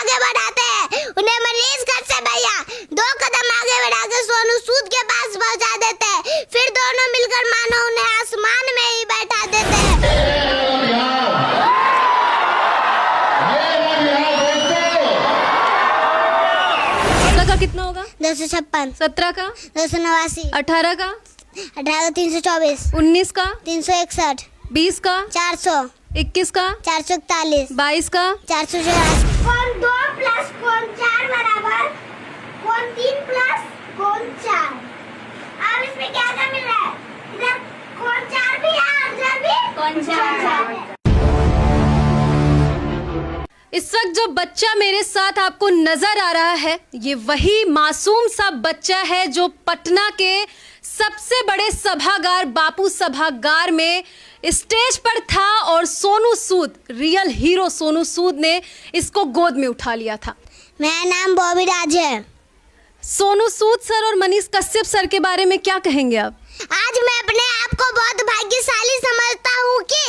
आगे बढ़ाते हैं, उन्हें मनीष कश्यप भैया 2 कदम आगे बढ़ा के सोनू सूद के पास पहुंचा देते हैं, फिर दोनों मिलकर मानो उन्हें आसमान में ही बैठा देते हैं। का कितना होगा? 256, 17 का 289, 18 का 18 324, 19 का 361, 20 का 400, 21 का 441, 22 का 484। कौन 2 प्लस कौन 4 बराबर कौन 3 प्लस कौन 4। अब इसमें क्या क्या मिल रहा है? इधर कौन 4 भी है और इधर भी कौन 4 है। इस वक्त जो बच्चा मेरे साथ आपको नजर आ रहा है, ये वही मासूम सा बच्चा है जो पटना के सबसे बड़े सभागार बापू सभागार में स्टेज पर था और सोनू सूद, रियल हीरो सोनू सूद ने इसको गोद में उठा लिया था। मेरा नाम बॉबी राज है। सोनू सूद सर और मनीष कश्यप सर के बारे में क्या कहेंगे आप? आज मैं अपने आप को बहुत भाग्यशाली समझता हूँ कि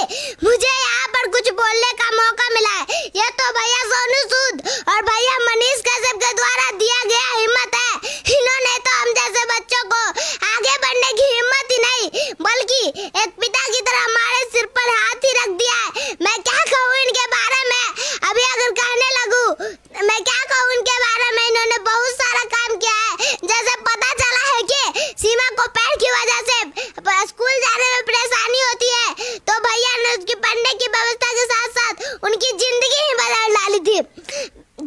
मुझे यहाँ पर कुछ बोलने का मौका मिला है। ये तो भैया सोनू सूद और भैया मनीष कश्यप के द्वारा दिया गया हिम्मत है। इन्होंने तो हम जैसे बच्चों को आगे बढ़ने की हिम्मत ही नहीं बल्कि एक पिता की तरह हमारे सिर पर हाथ ही रख दिया है। मैं क्या कहूँ इनके बारे में, अभी अगर कहने लगूँ मैं क्या कहूँ इनके बारे में। इन्होंने बहुत सारा काम किया है। जैसे पता चला है कि सीमा को पैर की वजह से स्कूल जाने में परेशानी होती है, तो भैया ने उसकी पढ़ने की व्यवस्था के साथ साथ उनकी जिंदगी ही बदल डाली थी।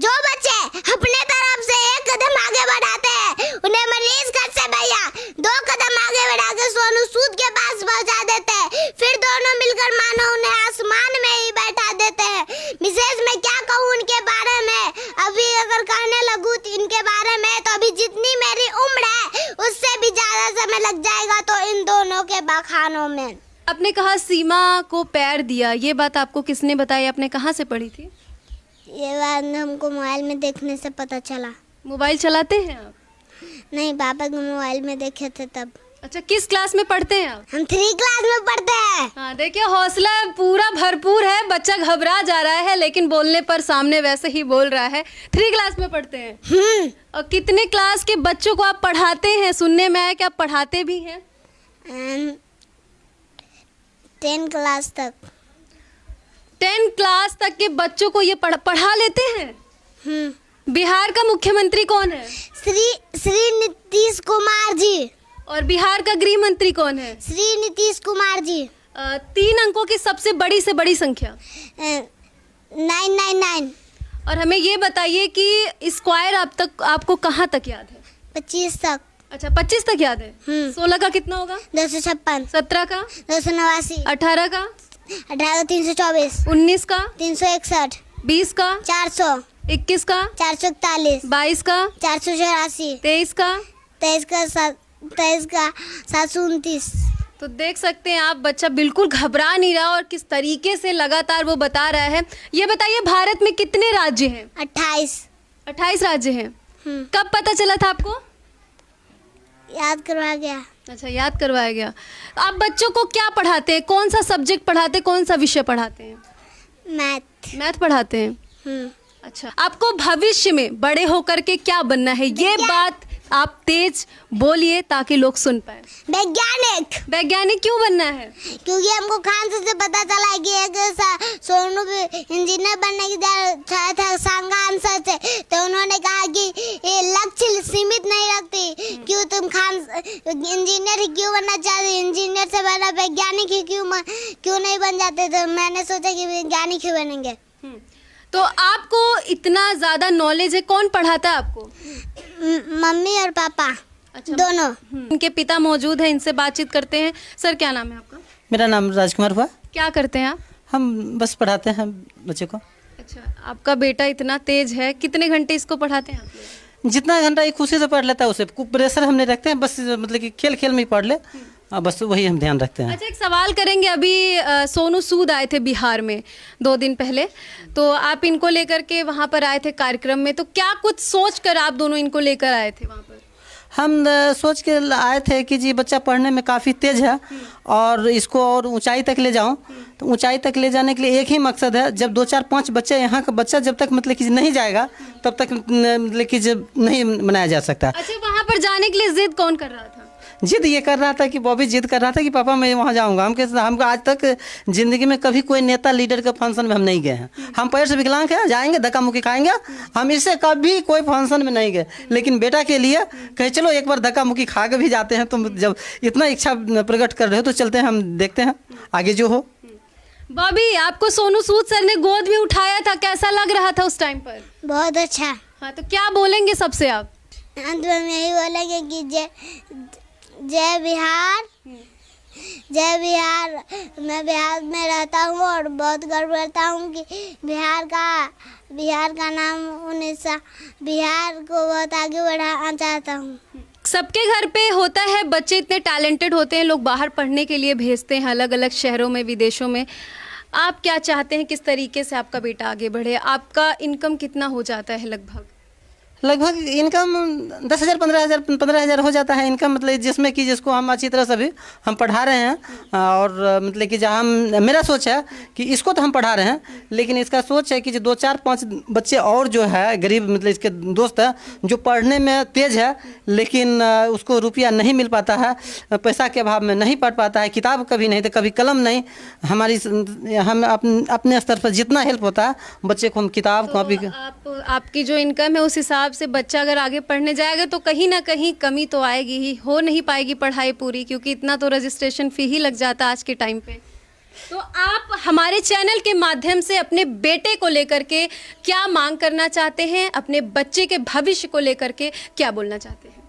जो बच्चे अपने तरफ से 1 कदम आगे बढ़ाते हैं, उन्हें मनीष कश्यप भैया 2 कदम आगे बढ़ा के सोनू सूद के पास पहुंचा देते हैं, फिर दोनों मिलकर मानो उन्हें आसमान में ही बैठा देते हैं। विशेष मैं क्या कहूँ उनके बारे में, अभी अगर कहने लगूँ इनके बारे में तो अभी जितनी मेरी उम्र है उससे भी ज्यादा समय लग जाएगा तो इन दोनों के बखानों में। आपने कहा सीमा को पैर दिया, ये बात आपको किसने बताई? आपने कहाँ से पढ़ी थी? ये बात हमको मोबाइल में देखने से पता चला। मोबाइल चलाते हैं आप? नहीं, पापा को मोबाइल में देखे थे तब। अच्छा, किस क्लास में पढ़ते हैं आप? हम 3 क्लास में पढ़ते हैं। हाँ, देखिए हौसला पूरा भरपूर है। बच्चा घबरा जा रहा है लेकिन बोलने पर सामने वैसे ही बोल रहा है। 3 क्लास में पढ़ते हैं। और कितने क्लास के बच्चों को आप पढ़ाते हैं? सुनने में आया कि आप पढ़ाते भी हैं। 10 क्लास तक। 10 क्लास तक के बच्चों को ये पढ़ा लेते हैं। बिहार का मुख्यमंत्री कौन है? श्री नीतीश कुमार जी। और बिहार का गृह मंत्री कौन है? श्री नीतीश कुमार जी। 3 अंकों की सबसे बड़ी से बड़ी संख्या? 999। और हमें ये बताइए कि स्क्वायर आपको कहाँ तक याद है? 25 तक। अच्छा, 25 तक याद है। 16 का कितना होगा? 256, 17 का 289, 18 का 18 324, 19 का 361, 20 का 400, 21 का 441, 22 का 484, 23 का 23 का 729। तो देख सकते हैं आप, बच्चा बिल्कुल घबरा नहीं रहा और किस तरीके से लगातार वो बता रहा है। ये बताइए भारत में कितने राज्य हैं? 28 राज्य हैं। कब पता चला था आपको? याद करवा गया। अच्छा, याद करवाया गया। आप बच्चों को क्या पढ़ाते हैं? कौन सा सब्जेक्ट पढ़ाते हैं? कौन सा विषय पढ़ाते हैं? मैथ पढ़ाते हैं। अच्छा, आपको भविष्य में बड़े होकर के क्या बनना है? ये बात आप तेज बोलिए ताकि लोग सुन पाए। वैज्ञानिक क्यों बनना है? क्योंकि हमको खान सर से पता चला है कि एक सोनू इंजीनियर बनने की था सांगान सर से, तो उन्होंने कहा कि ये लक्ष्य सीमित नहीं रखती, क्यों तुम खान इंजीनियर ही क्यों बनना चाहते, इंजीनियर से बना वैज्ञानिक ही क्यों नहीं बन जाते। तो मैंने सोचा कि वैज्ञानिक ही बनेंगे। तो आपको इतना ज़्यादा नॉलेज है, कौन पढ़ाता है आपको? मम्मी और पापा। अच्छा, दोनों। इनके पिता मौजूद हैं, इनसे बातचीत करते हैं। सर, क्या नाम है आपका? मेरा नाम राजकुमार हुआ। क्या करते हैं आप? हम बस पढ़ाते हैं बच्चे को। अच्छा, आपका बेटा इतना तेज है, कितने घंटे इसको पढ़ाते हैं आप लोग? जितना घंटा ये खुशी से पढ़ लेता है उसे प्रेशर हम नहीं रखते हैं, बस मतलब कि खेल खेल में ही पढ़ ले, बस वही हम ध्यान रखते हैं। अच्छा, एक सवाल करेंगे। अभी सोनू सूद आए थे बिहार में 2 दिन पहले, तो आप इनको लेकर के वहाँ पर आए थे कार्यक्रम में, तो क्या कुछ सोच कर आप दोनों इनको लेकर आए थे वहाँ पर? हम सोच के आए थे कि जी बच्चा पढ़ने में काफ़ी तेज है और इसको और ऊंचाई तक ले जाऊं। तो ऊंचाई तक ले जाने के लिए एक ही मकसद है, जब 2 4 5 बच्चे यहाँ का बच्चा जब तक मतलब कि नहीं जाएगा तब तक मतलब कि जब नहीं बनाया जा सकता। अच्छा, वहाँ पर जाने के लिए जिद कौन कर रहा था? जिद ये कर रहा था कि बॉबी जिद कर रहा था कि पापा मैं वहाँ जाऊँगा। हम आज तक ज़िंदगी में कभी कोई नेता लीडर के फंक्शन में हम नहीं गए हैं। हम पैर से विकलांग हैं, जाएंगे धक्का मुक्की खाएंगे, हम इससे कभी कोई फंक्शन में नहीं गए। लेकिन बेटा के लिए कहे चलो एक बार धक्का मुक्की खा के भी जाते हैं। तुम जब इतना इच्छा प्रकट कर रहे हो तो चलते हैं, हम देखते हैं आगे जो हो। बॉबी, आपको सोनू सूद सर ने गोद भी उठाया था, कैसा लग रहा था उस टाइम पर? बहुत अच्छा। हाँ, तो क्या बोलेंगे सबसे आप? अंत में यही बोलेंगे कि जय बिहार, जय बिहार। मैं बिहार में रहता हूँ और बहुत गर्व करता हूँ कि बिहार का नाम बिहार को बहुत आगे बढ़ाना चाहता हूँ। सबके घर पे होता है, बच्चे इतने टैलेंटेड होते हैं, लोग बाहर पढ़ने के लिए भेजते हैं अलग अलग शहरों में, विदेशों में। आप क्या चाहते हैं, किस तरीके से आपका बेटा आगे बढ़े? आपका इनकम कितना हो जाता है लगभग? इनकम 10,000 15,000 हो जाता है इनकम, मतलब जिसमें कि जिसको हम अच्छी तरह से भी हम पढ़ा रहे हैं। और मतलब कि जहाँ मेरा सोच है कि इसको तो हम पढ़ा रहे हैं, लेकिन इसका सोच है कि जो 2 4 5 बच्चे और जो है गरीब मतलब इसके दोस्त है जो पढ़ने में तेज है लेकिन उसको रुपया नहीं मिल पाता है, पैसा के अभाव में नहीं पढ़ पाता है, किताब कभी नहीं तो कभी कलम नहीं। हम अपने स्तर पर जितना हेल्प होता है बच्चे को हम किताब कॉपी। आपकी जो इनकम है उस हिसाब से बच्चा अगर आगे पढ़ने जाएगा तो कहीं ना कहीं कमी तो आएगी ही, हो नहीं पाएगी पढ़ाई पूरी, क्योंकि इतना तो रजिस्ट्रेशन फी ही लग जाता है आज के टाइम पे। तो आप हमारे चैनल के माध्यम से अपने बेटे को लेकर के क्या मांग करना चाहते हैं, अपने बच्चे के भविष्य को लेकर के क्या बोलना चाहते हैं?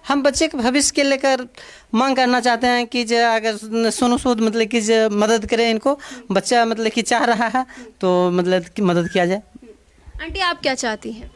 हम बच्चे के भविष्य के लेकर मांग करना चाहते हैं कि जो अगर सोनू सूद मतलब कि जो मदद करे इनको, बच्चा मतलब कि चाह रहा है तो मतलब कि मदद किया जाए। आंटी, आप क्या चाहती हैं?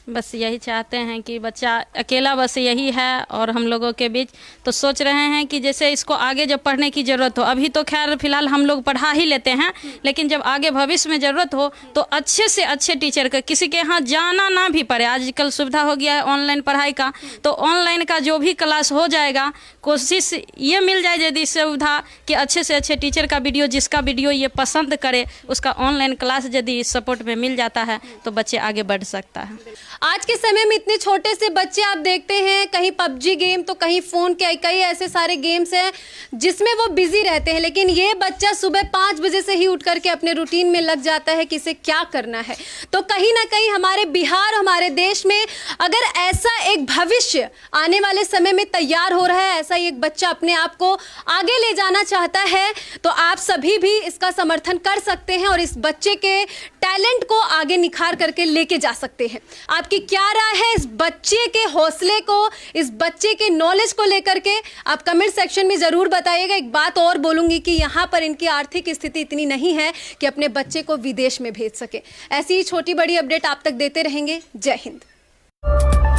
बस यही चाहते हैं कि बच्चा अकेला बस यही है और हम लोगों के बीच तो सोच रहे हैं कि जैसे इसको आगे जब पढ़ने की ज़रूरत हो, अभी तो खैर फिलहाल हम लोग पढ़ा ही लेते हैं, लेकिन जब आगे भविष्य में ज़रूरत हो तो अच्छे से अच्छे टीचर का, किसी के यहाँ जाना ना भी पड़े। आजकल सुविधा हो गया है ऑनलाइन पढ़ाई का, तो ऑनलाइन का जो भी क्लास हो जाएगा, कोशिश ये मिल जाए यदि सुविधा कि अच्छे से अच्छे टीचर का वीडियो, जिसका वीडियो ये पसंद करे उसका ऑनलाइन क्लास यदि इस सपोर्ट में मिल जाता है तो बच्चे आगे बढ़ सकता है। आज के समय में इतने छोटे से बच्चे आप देखते हैं, कहीं पबजी गेम तो कहीं फ़ोन के कई ऐसे सारे गेम्स हैं जिसमें वो बिजी रहते हैं, लेकिन ये बच्चा सुबह 5 बजे से ही उठ करके अपने रूटीन में लग जाता है कि इसे क्या करना है। तो कहीं ना कहीं हमारे बिहार, हमारे देश में अगर ऐसा एक भविष्य आने वाले समय में तैयार हो रहा है, ऐसा एक बच्चा अपने आप को आगे ले जाना चाहता है, तो आप सभी भी इसका समर्थन कर सकते हैं और इस बच्चे के टैलेंट को आगे निखार करके लेके जा सकते हैं। आपकी क्या राय है इस बच्चे के हौसले को, इस बच्चे के नॉलेज को लेकर के? आप कमेंट सेक्शन में ज़रूर बताइएगा। एक बात और बोलूँगी कि यहाँ पर इनकी आर्थिक स्थिति इतनी नहीं है कि अपने बच्चे को विदेश में भेज सके। ऐसी ही छोटी बड़ी अपडेट आप तक देते रहेंगे। जय हिंद।